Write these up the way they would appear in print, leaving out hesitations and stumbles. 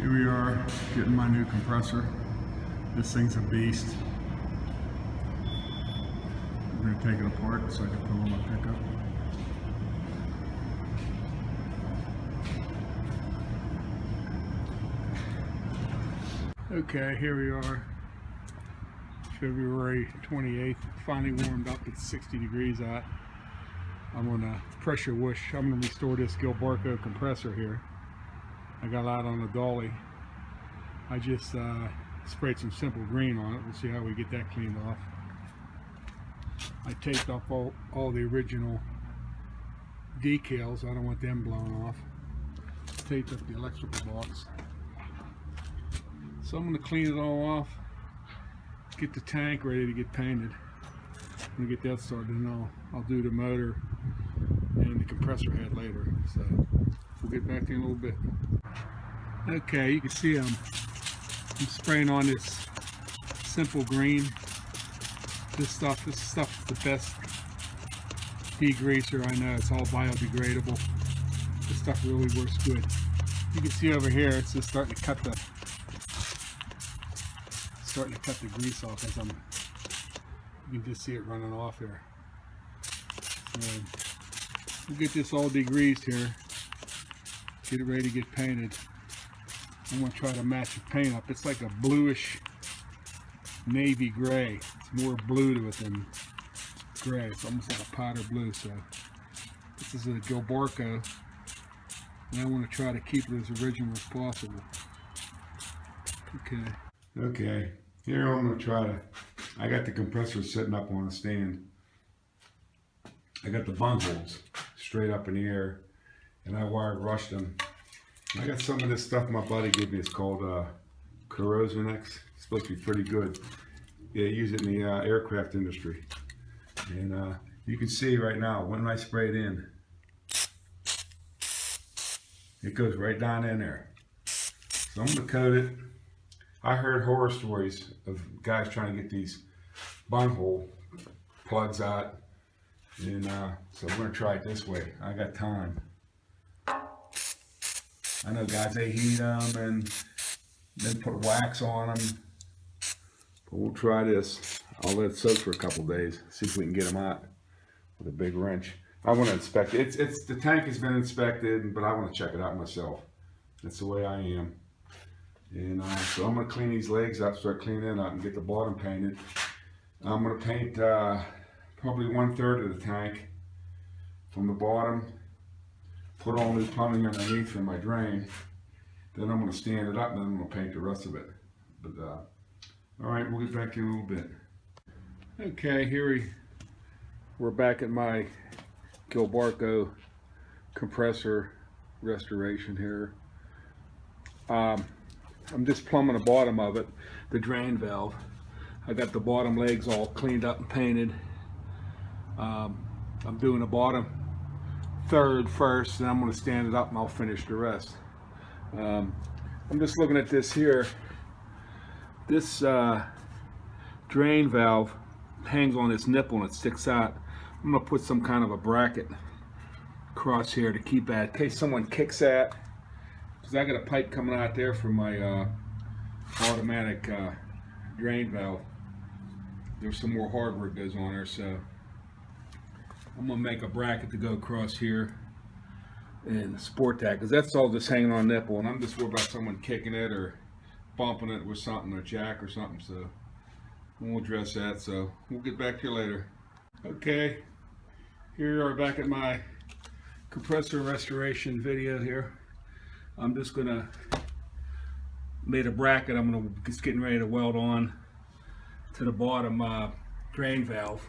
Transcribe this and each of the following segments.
Here we are getting my new compressor. This thing's a beast. I'm going to take it apart so I can put it on my pickup. Okay, here we are, February 28th. Finally warmed up. It's 60 degrees out. I'm going to pressure wash. I'm going to restore this Gilbarco compressor here. I got a lot on the dolly. I just sprayed some simple green on it. We'll see how we get that cleaned off. I taped up all the original decals. I don't want them blown off. Taped up the electrical box. So I'm going to clean it all off, get the tank ready to get painted. I'm going to get that started, and I'll do the motor and the compressor head later. So we'll get back to you in a little bit. Okay, you can see I'm spraying on this simple green. This stuff is the best degreaser I know. It's all biodegradable. This stuff really works good. You can see over here, it's just starting to cut the grease off as you can just see it running off here. So we'll get this all degreased here, get it ready to get painted. I'm going to try to match the paint up. It's like a bluish navy gray. It's more blue to it than gray. It's almost like a powder blue. So this is a Gilbarco, and I want to try to keep it as original as possible. Okay, here I'm going to try to, I got the compressor sitting up on a stand. I got the bung holes straight up in the air, and I wired rushed them. I got some of this stuff my buddy gave me. It's called corrosion X. It's supposed to be pretty good. Yeah, use it in the aircraft industry. And you can see right now, when I spray it in, it goes right down in there. So I'm going to coat it. I heard horror stories of guys trying to get these bunghole plugs out, and so we're going to try it this way. I got time. I know guys, they heat them and then put wax on them, but we'll try this. I'll let it soak for a couple days, see if we can get them out with a big wrench. I want to inspect it. It's the tank has been inspected, but I want to check it out myself. That's the way I am. And so I'm going to clean these legs up, start cleaning it up, and get the bottom painted. I'm going to paint probably 1/3 of the tank from the bottom, put all new plumbing underneath for my drain. Then I'm going to stand it up, and then I'm going to paint the rest of it. But all right, we'll get back to you in a little bit. Okay, we're back at my Gilbarco compressor restoration here. I'm just plumbing the bottom of it, the drain valve. I got the bottom legs all cleaned up and painted. I'm doing the bottom third first, and I'm going to stand it up and I'll finish the rest. I'm just looking at this here. This drain valve hangs on this nipple and it sticks out. I'm going to put some kind of a bracket across here to keep that in case someone kicks that. Because I got a pipe coming out there from my automatic drain valve. There's some more hardware that goes on there, so I'm going to make a bracket to go across here and support that, because that's all just hanging on nipple, and I'm just worried about someone kicking it or bumping it with something, a jack or something, so we'll address that. So we'll get back to you later. Okay, here we are back at my compressor restoration video here. I'm just gonna made a bracket. I'm just getting ready to weld on to the bottom drain valve.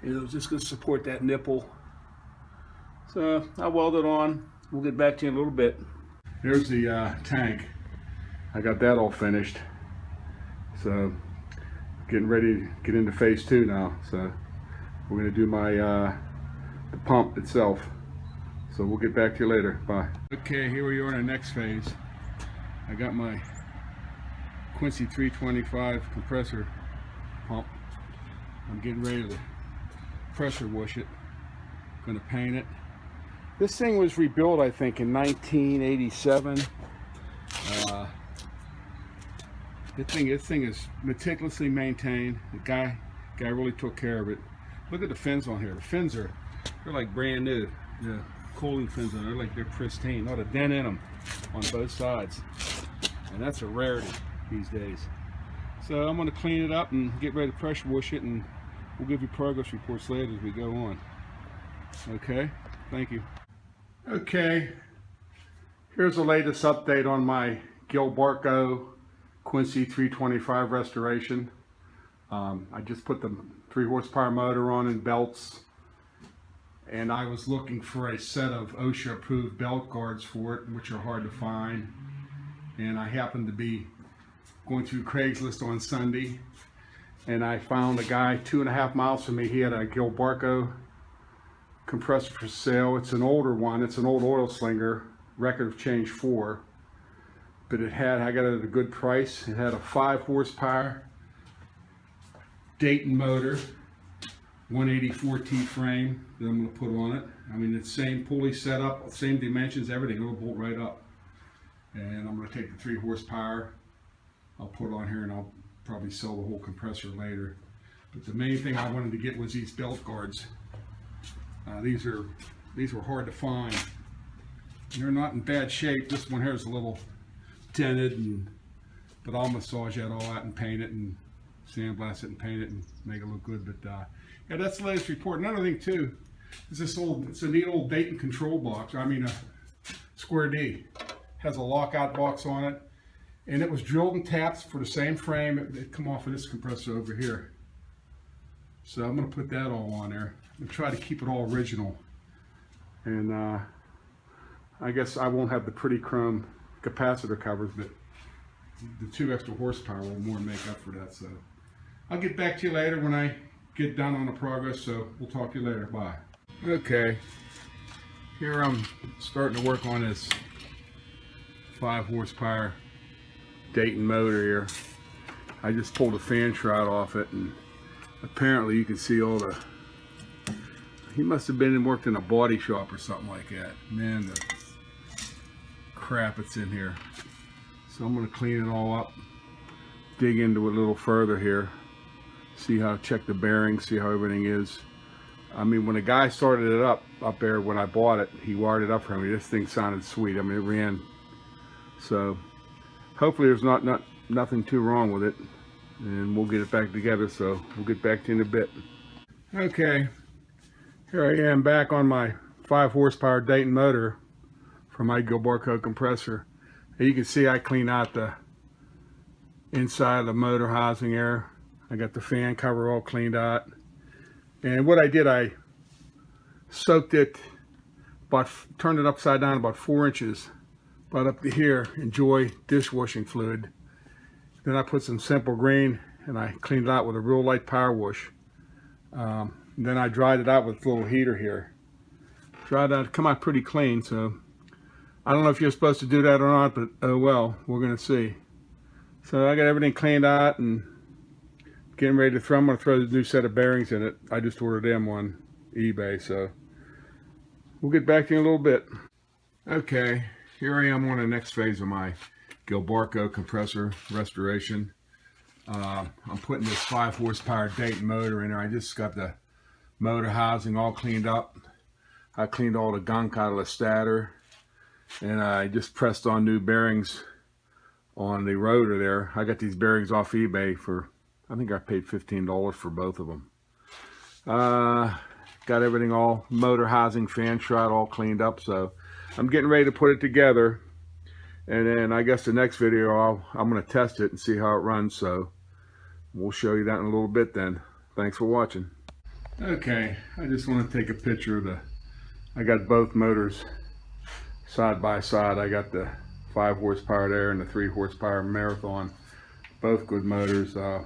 It was just gonna support that nipple. So I welded on. We'll get back to you in a little bit. Here's the tank. I got that all finished. So getting ready to get into phase 2 now. So we're gonna do my the pump itself. So we'll get back to you later. Bye. Okay, here we are in the next phase. I got my Quincy 325 compressor pump. I'm getting ready to pressure wash it. Gonna paint it. This thing was rebuilt, I think, in 1987. This thing is meticulously maintained. The guy really took care of it. Look at the fins on here. The fins they're like brand new. The cooling fins on there, they're pristine. Not a dent in them on both sides, and that's a rarity these days. So I'm going to clean it up and get ready to pressure wash it, and we'll give you progress reports later as we go on. Okay, thank you. Okay, here's the latest update on my Gilbarco Quincy 325 restoration. I just put the 3 horsepower motor on and belts, and I was looking for a set of OSHA approved belt guards for it, which are hard to find, and I happened to be going through Craigslist on Sunday, and I found a guy 2.5 miles from me. He had a Gilbarco compressor for sale. It's an older one. It's an old oil slinger, record of change 4, but I got it at a good price. It had a 5 horsepower Dayton motor, 184T frame that I'm going to put on it. I mean, it's same pulley setup, same dimensions, everything. It'll bolt right up. And I'm going to take the 3 horsepower. I'll put it on here, and I'll probably sell the whole compressor later. But the main thing I wanted to get was these belt guards. These were hard to find. They're not in bad shape. This one here is a little dented, but I'll massage that all out and paint it and sandblast it and paint it and make it look good. But yeah, that's the latest report. Another thing too is it's a neat old Dayton control box. I mean, a Square D. Has a lockout box on it, and it was drilled and tapped for the same frame. It come off of this compressor over here. So I'm going to put that all on there and try to keep it all original. And I guess I won't have the pretty chrome capacitor covers, but the 2 extra horsepower will more than make up for that. So I'll get back to you later when I get done on the progress. So we'll talk to you later. Bye. Okay, here I'm starting to work on this 5 horsepower Dayton motor here. I just pulled a fan shroud off it, and apparently you can see all the, he must have been and worked in a body shop or something like that. Man, the crap it's in here. So I'm going to clean it all up, dig into it a little further here, check the bearings, see how everything is. I mean, when the guy started it up there when I bought it, he wired it up for me. This thing sounded sweet. I mean, it ran. So hopefully there's nothing too wrong with it, and we'll get it back together. So we'll get back to you in a bit. Okay, here I am back on my 5 horsepower Dayton motor from my Gilbarco compressor. You can see I cleaned out the inside of the motor housing there. I got the fan cover all cleaned out. And what I did, I soaked it, turned it upside down about 4 inches, about up to here, Enjoy dishwashing fluid. Then I put some Simple Green, and I cleaned it out with a real light power wash. Then I dried it out with a little heater here. Dried out, come out pretty clean. So I don't know if you're supposed to do that or not, but oh well, we're gonna see. So I got everything cleaned out and getting ready to throw. I'm gonna throw the new set of bearings in it. I just ordered them on eBay, so we'll get back to you in a little bit. Okay, here I am on the next phase of my Gilbarco compressor restoration. I'm putting this 5 horsepower Dayton motor in there. I just got the motor housing all cleaned up. I cleaned all the gunk out of the stator, and I just pressed on new bearings on the rotor there. I got these bearings off eBay for, I think I paid $15 for both of them. Got everything all, motor housing, fan shroud all cleaned up, so I'm getting ready to put it together. And then I guess the next video I'm going to test it and see how it runs, so we'll show you that in a little bit then. Thanks for watching. Okay, I just want to take a picture of I got both motors side by side. I got the 5 horsepower there and the 3 horsepower Marathon, both good motors. I'm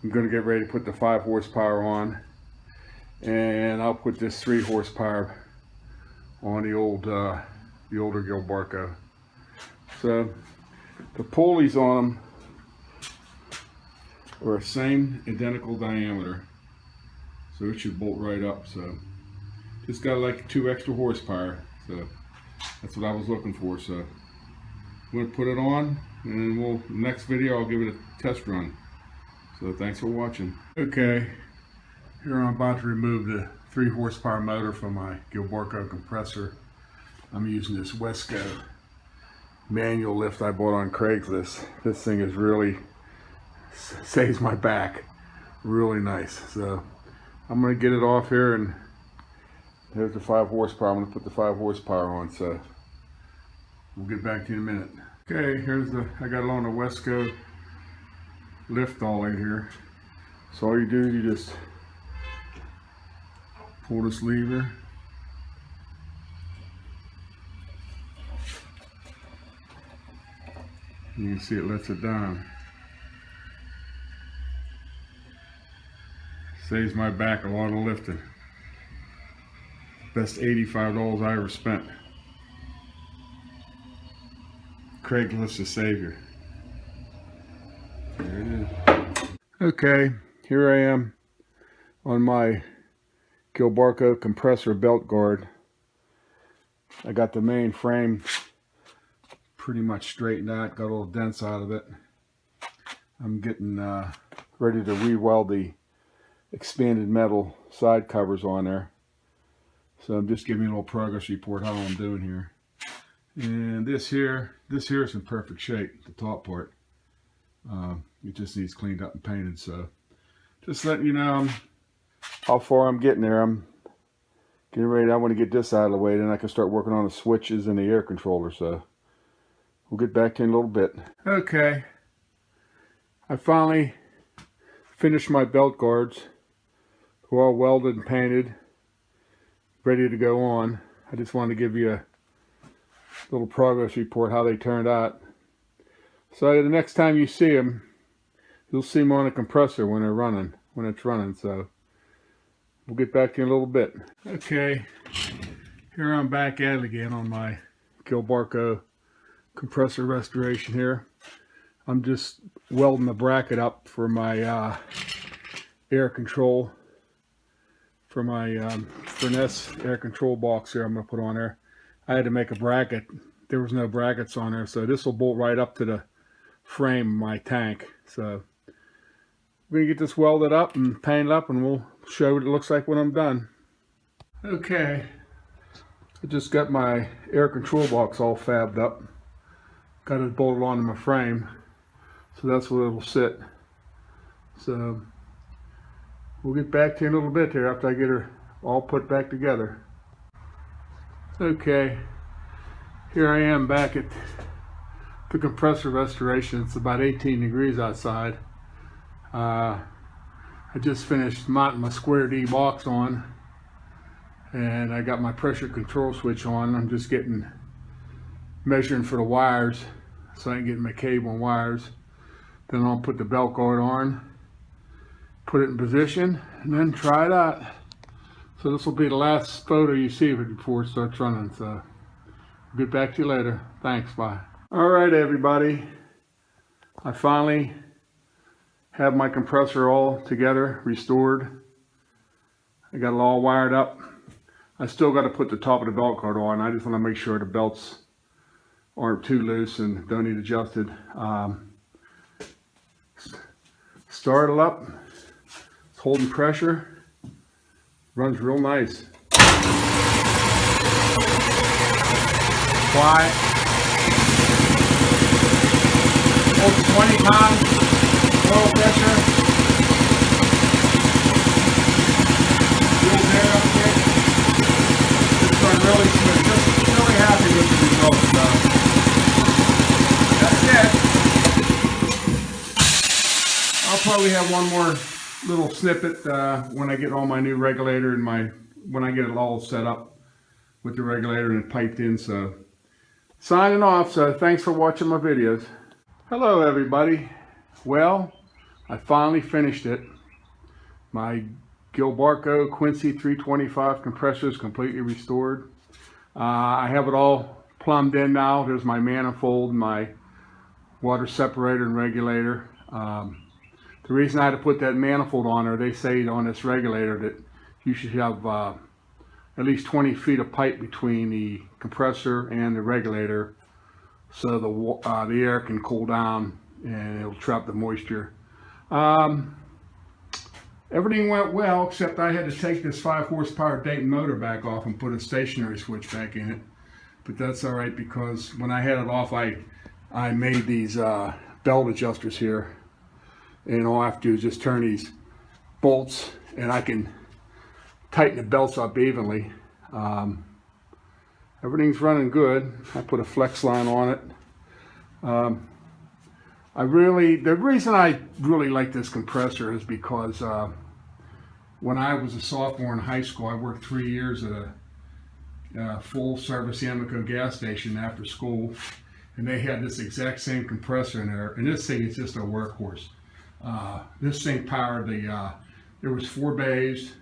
going to get ready to put the 5 horsepower on, and I'll put this 3 horsepower on the older Gilbarco. So the pulleys on them are the same identical diameter, so it should bolt right up. So just got like 2 extra horsepower, so that's what I was looking for. So I'm going to put it on, and next video I'll give it a test run. So thanks for watching. Okay, here I'm about to remove the 3 horsepower motor from my Gilbarco compressor. I'm using this Wesco manual lift I bought on Craigslist. This thing is really saves my back. Really nice. So I'm going to get it off here, and there's the 5 horsepower. I'm going to put the 5 horsepower on, so we'll get back to you in a minute. Okay, I got it on the Wesco lift dolly here. So all you do is you just pull this lever. You can see it lets it down. Saves my back a lot of lifting. Best $85 I ever spent. Craigslist a savior. There it is. Okay, here I am on my Gilbarco compressor belt guard. I got the main frame pretty much straightened out, got a little dents out of it. I'm getting ready to re-weld the expanded metal side covers on there. So I'm just giving you a little progress report how I'm doing here. And this here is in perfect shape, the top part. It just needs cleaned up and painted. So just letting you know how far I'm getting there. I'm getting ready. I want to get this out of the way, then I can start working on the switches and the air controller. So we'll get back to you in a little bit. Okay, I finally finished my belt guards. They're all welded and painted, ready to go on. I just wanted to give you a little progress report how they turned out. So the next time you see them, you'll see them on a compressor when it's running. So we'll get back to you in a little bit. Okay, here I'm back at it again on my Gilbarco compressor restoration here. I'm just welding the bracket up for my air control, for my furnace air control box here I'm going to put on there. I had to make a bracket. There was no brackets on there, so this will bolt right up to the frame of my tank. So we're going to get this welded up and painted up, and we'll show you what it looks like when I'm done. Okay, I just got my air control box all fabbed up. Got it bolted onto my frame, so that's where it'll sit. So we'll get back to you in a little bit there after I get her all put back together. Okay, here I am back at the compressor restoration. It's about 18 degrees outside. I just finished mounting my square D box on, and I got my pressure control switch on. I'm just measuring for the wires so I can get my cable and wires. Then I'll put the belt guard on, put it in position, and then try it out. So this will be the last photo you see of it before it starts running. So I'll get back to you later. Thanks, bye. All right, everybody. I finally have my compressor all together, restored. I got it all wired up. I still got to put the top of the belt guard on. I just want to make sure the belts aren't too loose and don't need adjusted. Start it up. It's holding pressure. Runs real nice. Quiet. Holds 20 pounds. Oil pressure. Fuel air up there. It's run really smooth. Just really happy with the results. That's it. I'll probably have one more little snippet when I get all my new regulator and when I get it all set up with the regulator and piped in. So signing off. So thanks for watching my videos. Hello everybody. Well, I finally finished it. My Gilbarco Quincy 325 compressor is completely restored. I have it all plumbed in now. There's my manifold, my water separator and regulator. The reason I had to put that manifold on there, they say on this regulator that you should have at least 20 feet of pipe between the compressor and the regulator so the air can cool down and it'll trap the moisture. Everything went well, except I had to take this 5 horsepower Dayton motor back off and put a stationary switch back in it. But that's all right, because when I had it off, I made these belt adjusters here, and all I have to do is just turn these bolts and I can tighten the belts up evenly. Everything's running good. I put a flex line on it. The reason I really like this compressor is because when I was a sophomore in high school, I worked 3 years at a full service Amoco gas station after school, and they had this exact same compressor in there, and this thing is just a workhorse. This thing powered there was 4 bays,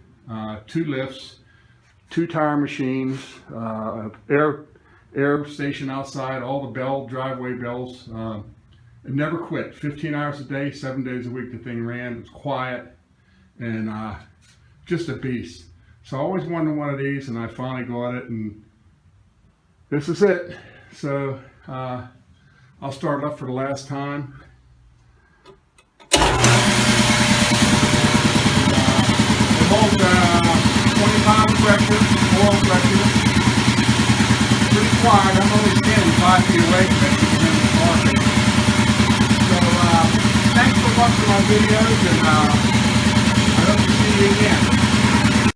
2 lifts, 2 tire machines, air station outside, all the driveway bells. It never quit. 15 hours a day, 7 days a week the thing ran. It was quiet and just a beast. So I always wanted one of these, and I finally got it, and this is it. So I'll start it up for the last time. It holds 20 pounds of pressure, oil pressure. Pretty quiet. I'm only standing 5 feet away from it. Thanks for watching my videos, and I hope to see you again.